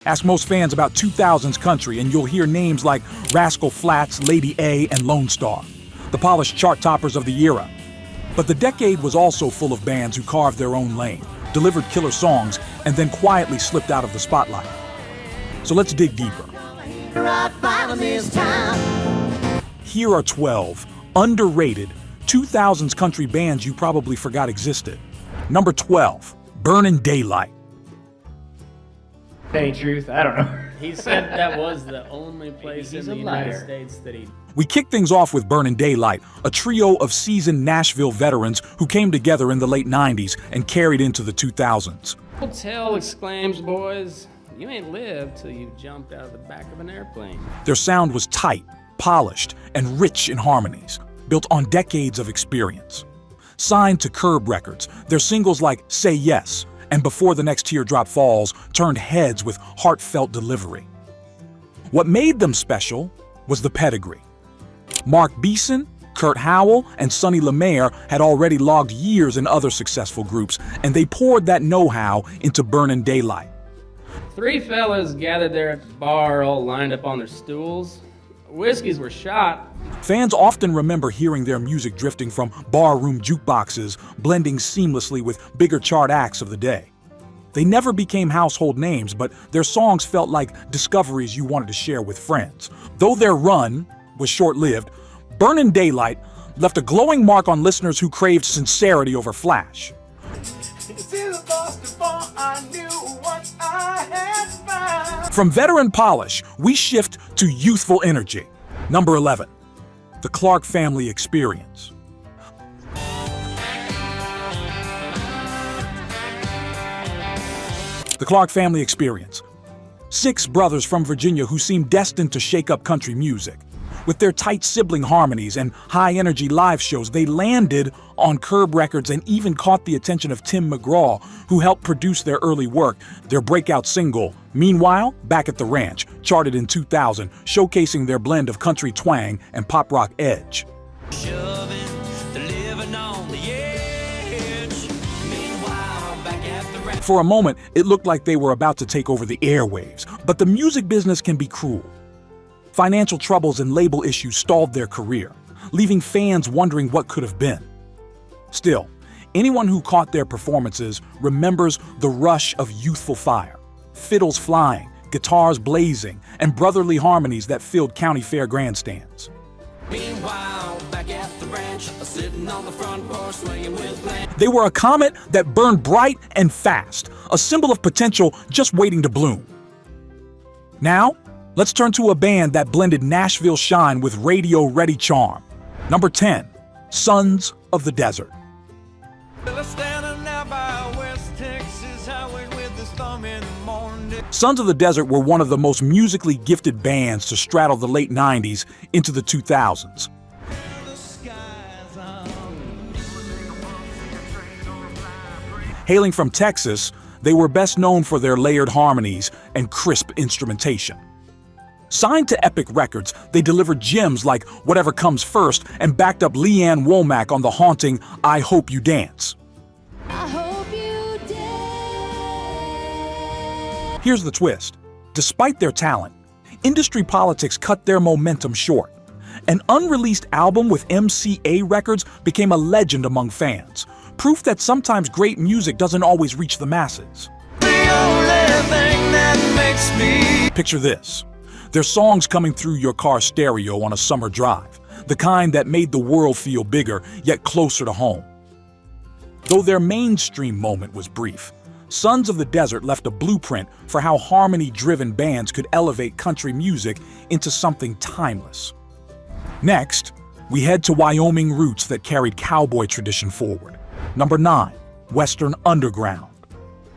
Ask most fans about 2000s country and you'll hear names like Rascal Flatts, Lady A, and Lone Star, the polished chart toppers of the era. But the decade was also full of bands who carved their own lane, delivered killer songs, and then quietly slipped out of the spotlight. So let's dig deeper. Here are 12 underrated 2000s country bands you probably forgot existed. Number 12, Burnin' Daylight. Any truth? I don't know. He said that was the only place in the United States that he... We kick things off with Burnin' Daylight, a trio of seasoned Nashville veterans who came together in the late 90s and carried into the 2000s. Hotel exclaims, boys, you ain't lived till you jumped out of the back of an airplane. Their sound was tight, polished, and rich in harmonies, built on decades of experience. Signed to Curb Records, their singles like Say Yes and Before the Next Teardrop Falls turned heads with heartfelt delivery. What made them special was the pedigree. Mark Beeson, Kurt Howell, and Sonny LeMaire had already logged years in other successful groups, and they poured that know-how into Burnin' Daylight. Three fellas gathered there at the bar, all lined up on their stools. Whiskeys were shot. Fans often remember hearing their music drifting from barroom jukeboxes, blending seamlessly with bigger chart acts of the day. They never became household names, but their songs felt like discoveries you wanted to share with friends. Though their run was short-lived, Burnin' Daylight left a glowing mark on listeners who craved sincerity over flash. From veteran polish, we shift to youthful energy. Number 11, the Clark Family Experience. The Clark Family Experience. 6 brothers from Virginia who seemed destined to shake up country music. With their tight sibling harmonies and high-energy live shows, they landed on Curb Records and even caught the attention of Tim McGraw, who helped produce their early work. Their breakout single, Meanwhile, Back at the Ranch, charted in 2000, showcasing their blend of country twang and pop rock edge. For a moment, it looked like they were about to take over the airwaves, but the music business can be cruel. Financial troubles and label issues stalled their career, leaving fans wondering what could have been. Still, anyone who caught their performances remembers the rush of youthful fire, fiddles flying, guitars blazing, and brotherly harmonies that filled county fair grandstands. Meanwhile, back at the ranch, sitting on the front porch, swinging with plans. They were a comet that burned bright and fast, a symbol of potential just waiting to bloom. Now, let's turn to a band that blended Nashville shine with radio-ready charm. Number 10, Sons of the Desert. Sons of the Desert were one of the most musically gifted bands to straddle the late 90s into the 2000s. Hailing from Texas, they were best known for their layered harmonies and crisp instrumentation. Signed to Epic Records, they delivered gems like Whatever Comes First and backed up Leanne Womack on the haunting I Hope You Dance. Here's the twist. Despite their talent, industry politics cut their momentum short. An unreleased album with MCA Records became a legend among fans, proof that sometimes great music doesn't always reach the masses. Picture this. Their songs coming through your car stereo on a summer drive, the kind that made the world feel bigger, yet closer to home. Though their mainstream moment was brief, Sons of the Desert left a blueprint for how harmony-driven bands could elevate country music into something timeless. Next, we head to Wyoming roots that carried cowboy tradition forward. Number 9, Western Underground.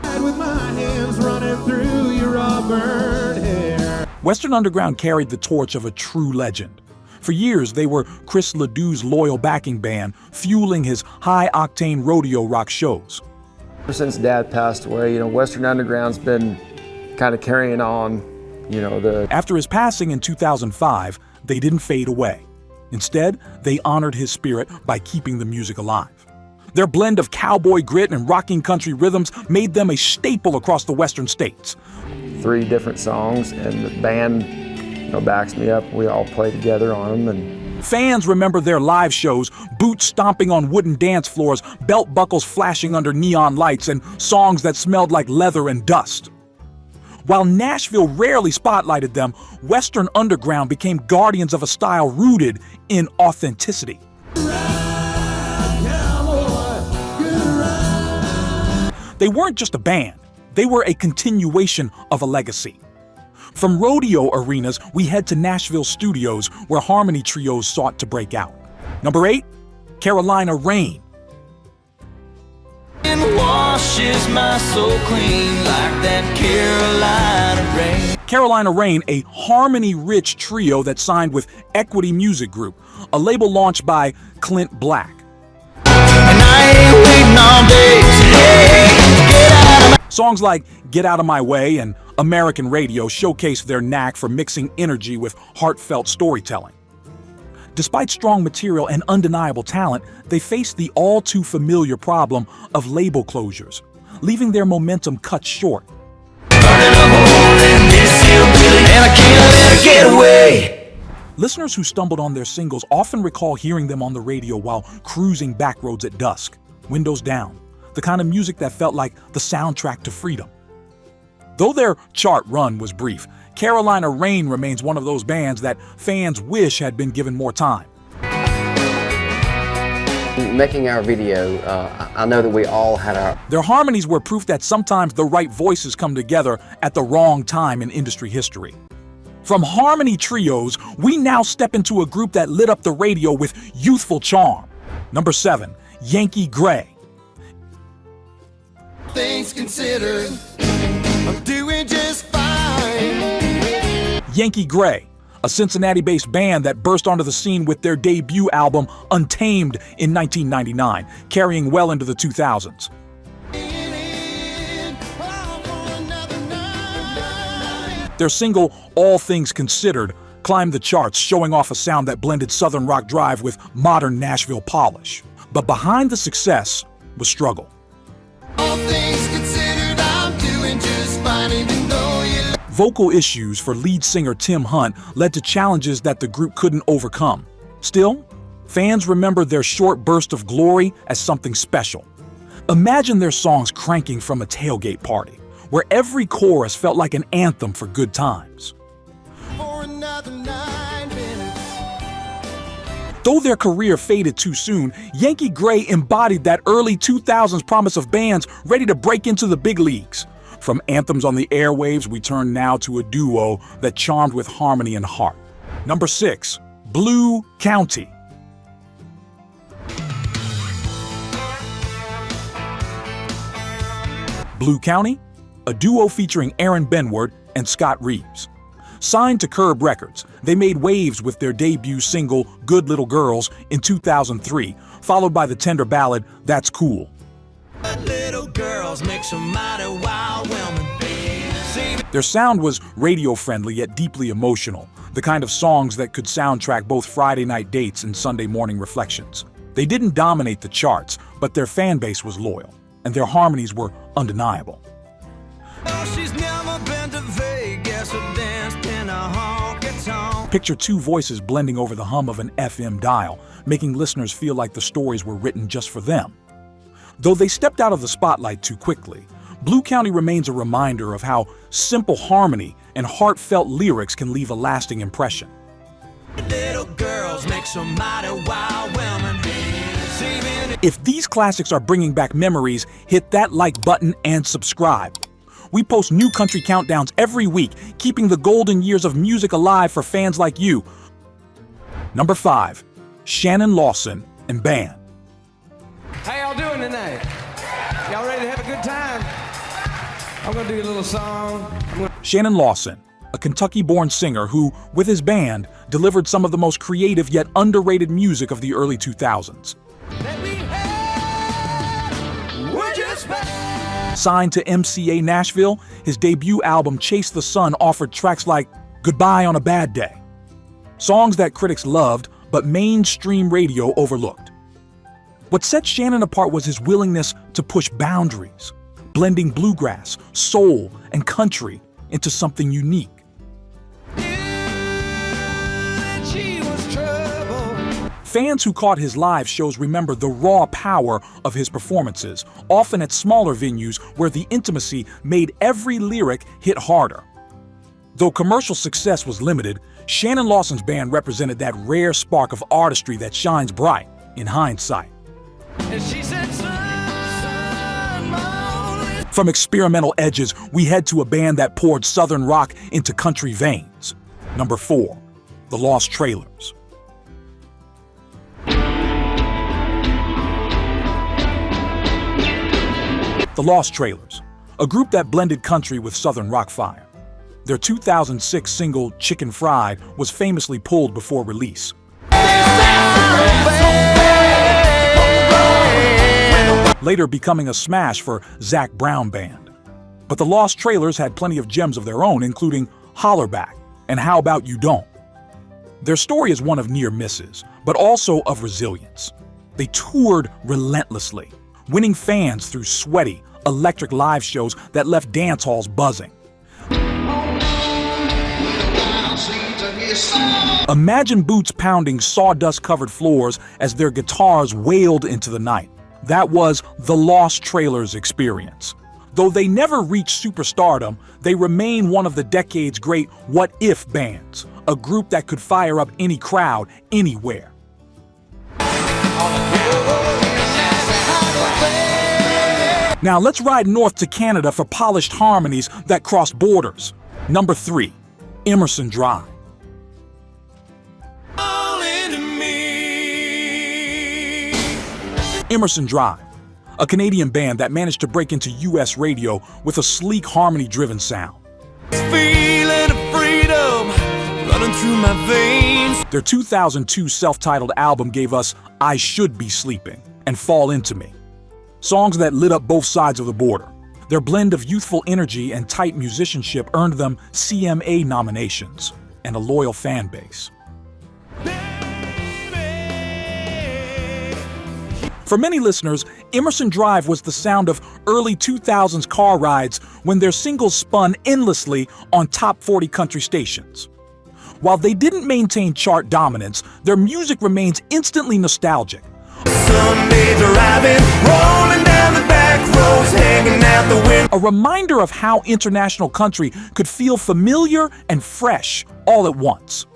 With my hands running through your auburn hair. Western Underground carried the torch of a true legend. For years, they were Chris LeDoux's loyal backing band, fueling his high-octane rodeo rock shows. Ever since Dad passed away, Western Underground's been kind of carrying on, After his passing in 2005, they didn't fade away. Instead, they honored his spirit by keeping the music alive. Their blend of cowboy grit and rocking country rhythms made them a staple across the western states. 3 different songs, and the band, backs me up. We all play together on them. And fans remember their live shows, boots stomping on wooden dance floors, belt buckles flashing under neon lights, and songs that smelled like leather and dust. While Nashville rarely spotlighted them, Western Underground became guardians of a style rooted in authenticity. They weren't just a band, they were a continuation of a legacy. From rodeo arenas, we head to Nashville studios where harmony trios sought to break out. Number 8, Carolina Rain. Washes my soul clean like that Carolina rain. Carolina Rain, a harmony-rich trio that signed with Equity Music Group, a label launched by Clint Black. And I ain't waiting all day today. Get out of my Songs like Get Out of My Way and American Radio showcase their knack for mixing energy with heartfelt storytelling. Despite strong material and undeniable talent, they faced the all-too-familiar problem of label closures, leaving their momentum cut short. burning a hole in this hillbilly, and I can't let her get away. Listeners who stumbled on their singles often recall hearing them on the radio while cruising back roads at dusk, windows down, the kind of music that felt like the soundtrack to freedom. Though their chart run was brief, Carolina Rain remains one of those bands that fans wish had been given more time. Making our video, I know that we all had our... Their harmonies were proof that sometimes the right voices come together at the wrong time in industry history. From harmony trios, we now step into a group that lit up the radio with youthful charm. Number 7, Yankee Gray. Things considered, I'm doing just fine. Yankee Gray, a Cincinnati-based band that burst onto the scene with their debut album Untamed in 1999, carrying well into the 2000s. Their single, All Things Considered, climbed the charts, showing off a sound that blended Southern rock drive with modern Nashville polish. But behind the success was struggle. All things considered, I'm doing just fine, even though you Vocal issues for lead singer Tim Hunt led to challenges that the group couldn't overcome. Still, fans remember their short burst of glory as something special. Imagine their songs cranking from a tailgate party, where every chorus felt like an anthem for good times. for another 9 minutes. Though their career faded too soon, Yankee Gray embodied that early 2000s promise of bands ready to break into the big leagues. From anthems on the airwaves, we turn now to a duo that charmed with harmony and heart. Number 6, Blue County. Blue County, a duo featuring Aaron Benward and Scott Reeves. Signed to Curb Records, they made waves with their debut single Good Little Girls in 2003, followed by the tender ballad That's Cool. Little girls make some mighty wild women. See, Their sound was radio-friendly yet deeply emotional, the kind of songs that could soundtrack both Friday night dates and Sunday morning reflections. They didn't dominate the charts, but their fan base was loyal, and their harmonies were undeniable. oh, she's never been to Vegas or danced in a honky-tonk. Picture two voices blending over the hum of an FM dial, making listeners feel like the stories were written just for them. Though they stepped out of the spotlight too quickly, Blue County remains a reminder of how simple harmony and heartfelt lyrics can leave a lasting impression. Little girls make some mighty wild women. See, man, If these classics are bringing back memories, hit that like button and subscribe. We post new country countdowns every week, keeping the golden years of music alive for fans like you. Number 5, Shannon Lawson and Band. How y'all doing tonight? Y'all ready to have a good time? I'm gonna do a little song. Shannon Lawson, a Kentucky-born singer who, with his band, delivered some of the most creative yet underrated music of the early 2000s. that we had, we're just back. Signed to MCA Nashville, his debut album Chase the Sun offered tracks like Goodbye on a Bad Day. Songs that critics loved, but mainstream radio overlooked. What set Shannon apart was his willingness to push boundaries, blending bluegrass, soul, and country into something unique. She was trouble. Fans who caught his live shows remember the raw power of his performances, often at smaller venues where the intimacy made every lyric hit harder. Though commercial success was limited, Shannon Lawson's band represented that rare spark of artistry that shines bright in hindsight. And she said, son, Molly. From experimental edges, we head to a band that poured Southern rock into country veins. Number 4, The Lost Trailers. The Lost Trailers, a group that blended country with Southern rock fire. Their 2006 single, Chicken Fried, was famously pulled before release. Later becoming a smash for Zac Brown Band. But the Lost Trailers had plenty of gems of their own, including Hollerback and How About You Don't. Their story is one of near misses, but also of resilience. They toured relentlessly, winning fans through sweaty, electric live shows that left dance halls buzzing. Imagine boots pounding sawdust-covered floors as their guitars wailed into the night. That was the Lost Trailers experience. Though they never reached superstardom, they remain one of the decade's great what-if bands, a group that could fire up any crowd, anywhere. Now let's ride north to Canada for polished harmonies that cross borders. Number 3, Emerson Drive. All into me. Emerson Drive, a Canadian band that managed to break into US radio with a sleek harmony-driven sound. Feeling of freedom running through my veins. Their 2002 self-titled album gave us I Should Be Sleeping and Fall Into Me, songs that lit up both sides of the border. Their blend of youthful energy and tight musicianship earned them CMA nominations and a loyal fan base. For many listeners, Emerson Drive was the sound of early 2000s car rides when their singles spun endlessly on top 40 country stations. While they didn't maintain chart dominance, their music remains instantly nostalgic. Sunday driving, rolling down the back roads, hanging out the window. A reminder of how international country could feel familiar and fresh all at once.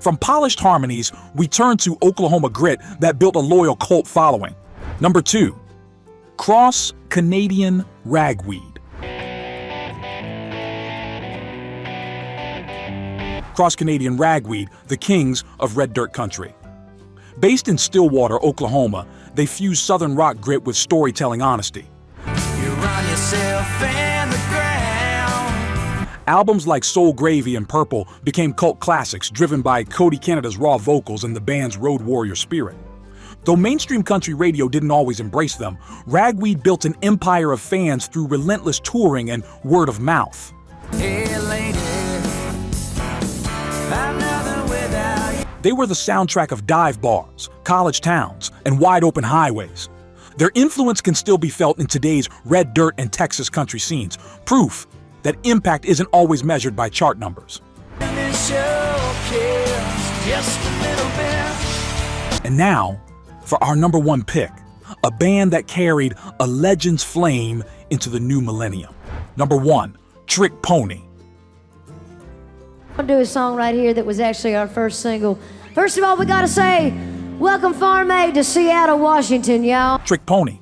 From polished harmonies, we turn to Oklahoma grit that built a loyal cult following. Number 2, Cross Canadian Ragweed. Cross Canadian Ragweed, the kings of red dirt country. Based in Stillwater, Oklahoma, they fuse Southern rock grit with storytelling honesty. You run yourself in the ground. Albums like Soul Gravy and Purple became cult classics driven by Cody Canada's raw vocals and the band's road warrior spirit. Though mainstream country radio didn't always embrace them, Ragweed built an empire of fans through relentless touring and word of mouth. Hey lady, I'm nothing without you. They were the soundtrack of dive bars, college towns, and wide-open highways. Their influence can still be felt in today's red dirt and Texas country scenes, proof that impact isn't always measured by chart numbers. And this show kills just a little bit. And now, for our number 1 pick, a band that carried a legend's flame into the new millennium. Number 1, Trick Pony. I'll do a song right here that was actually our first single. First of all, we gotta say, welcome Farm Aid to Seattle, Washington, y'all. Trick Pony,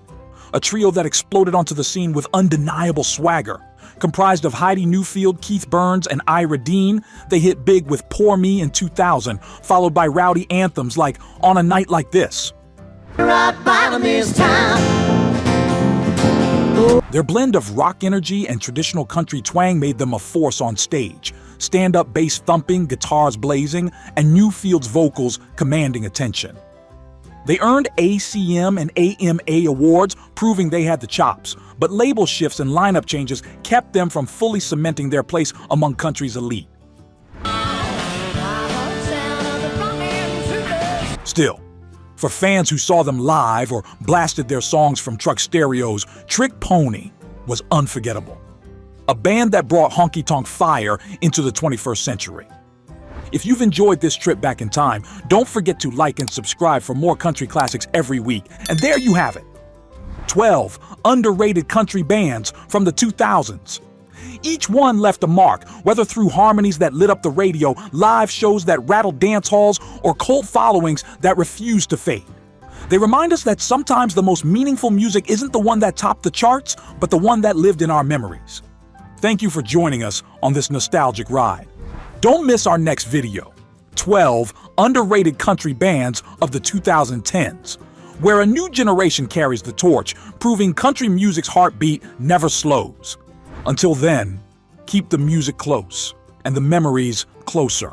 a trio that exploded onto the scene with undeniable swagger. Comprised of Heidi Newfield, Keith Burns, and Ira Dean, they hit big with Pour Me in 2000, followed by rowdy anthems like On a Night Like This. Rock bottom is time. Their blend of rock energy and traditional country twang made them a force on stage. Stand-up bass thumping, guitars blazing, and Newfield's vocals commanding attention. They earned ACM and AMA awards, proving they had the chops, but label shifts and lineup changes kept them from fully cementing their place among country's elite. Still, for fans who saw them live or blasted their songs from truck stereos, Trick Pony was unforgettable. a band that brought honky-tonk fire into the 21st century. If you've enjoyed this trip back in time, don't forget to like and subscribe for more country classics every week. And there you have it. 12 underrated country bands from the 2000s. Each one left a mark, whether through harmonies that lit up the radio, live shows that rattled dance halls, or cult followings that refused to fade. They remind us that sometimes the most meaningful music isn't the one that topped the charts, but the one that lived in our memories. Thank you for joining us on this nostalgic ride. Don't miss our next video, 12 underrated country bands of the 2010s, where a new generation carries the torch, proving country music's heartbeat never slows. Until then, keep the music close and the memories closer.